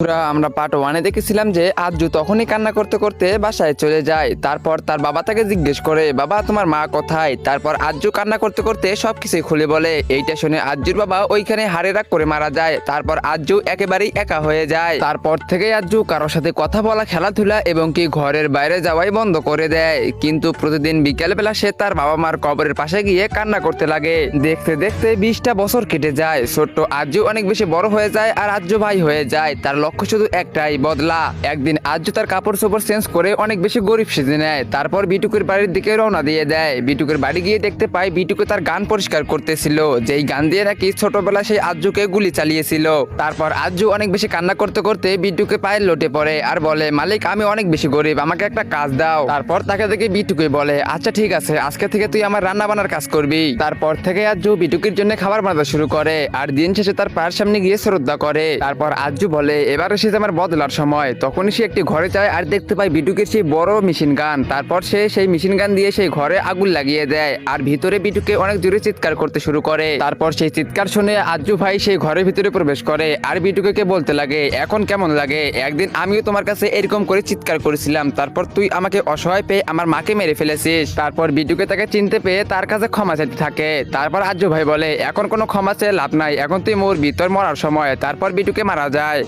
আমরা পার্ট ওয়ানে দেখেছিলাম যে আজ্জু তখনই কান্না করতে করতে বাসায় চলে যায়। তারপর তার বাবা তাকে জিজ্ঞেস করে, বাবা তোমার মা কোথায়? তারপর আজ্জু কান্না করতে করতে সবকিছুই খুলে বলে। এইটা শুনে আজ্জুর বাবা ওইখানে হাড়ে রাগ করে মারা যায়। তারপর আজ্জু একেবারেই একা হয়ে যায়। তারপর থেকে আজ্জু কারোর সাথে কথা বলা, খেলাধুলা এবং কি ঘরের বাইরে যাওয়াই বন্ধ করে দেয়। কিন্তু প্রতিদিন বিকেলবেলা সে তার বাবা মার কবরের পাশে গিয়ে কান্না করতে লাগে। দেখতে দেখতে 20টা বছর কেটে যায়। ছোট্ট আজ্জু অনেক বেশি বড় হয়ে যায় আর আজ্জু ভাই হয়ে যায়। তার লক্ষ্য শুধু একটাই, বদলা। একদিন আজ্জু তার কাপড় চোপড় চেঞ্জ করে অনেক বেশি গরিব সেজে নেয়। তারপর বিটুকের বাড়ির দিকে রওনা দিয়ে দেয়। বিটুকের বাড়ি গিয়ে দেখতে পায় বিটুকে তার গান পরিষ্কার করতেছিল, যেই গান দিয়ে নাকি ছোটবেলা সেই আজ্জুকে গুলি চালিয়েছিল। তারপর আজ্জু অনেক বেশি কান্না করতে করতে বিটুকে পায়ের লোটে পড়ে আর বলে, মালিক আমি অনেক বেশি গরিব, আমাকে একটা কাজ দাও। তারপর তাকে দেখে বিটুকে বলে, আচ্ছা ঠিক আছে, আজকে থেকে তুই আমার রান্না বান্নার কাজ করবি। তারপর থেকে আজ্জু বিটুকের জন্য খাবার বানাতে শুরু করে আর দিন শেষে তার পায়ের সামনে গিয়ে শ্রদ্ধা করে। তারপর আজ্জু বলে, এবার এসেছে আমার বদলার সময়। তখনই সে একটি ঘরে যায় আর দেখতে পায় বিটুকের সেই বড় মেশিন গান। তারপর সে সেই মেশিন গান দিয়ে সেই ঘরে আগুন লাগিয়ে দেয় আর ভিতরে বিটুকে অনেক জোরে চিৎকার করতে শুরু করে। তারপর সেই চিৎকার শুনে আজ্জু ভাই সেই ঘরের ভিতরে প্রবেশ করে আর বিটুকে বলতে লাগে, এখন কেমন লাগে? একদিন আমিও তোমার কাছে এরকম করে চিৎকার করেছিলাম, তারপর তুই আমাকে অসহায় পেয়ে আমার মাকে মেরে ফেলেছিস। তারপর বিটুকে তাকে চিনতে পেয়ে তার কাছে ক্ষমা চাইতে থাকে। তারপর আজ্জু ভাই বলে, এখন কোনো ক্ষমা চেয়ে লাভ নাই, এখন তুই মরবি, তোর মরার সময়। তারপর বিটুকে মারা যায়।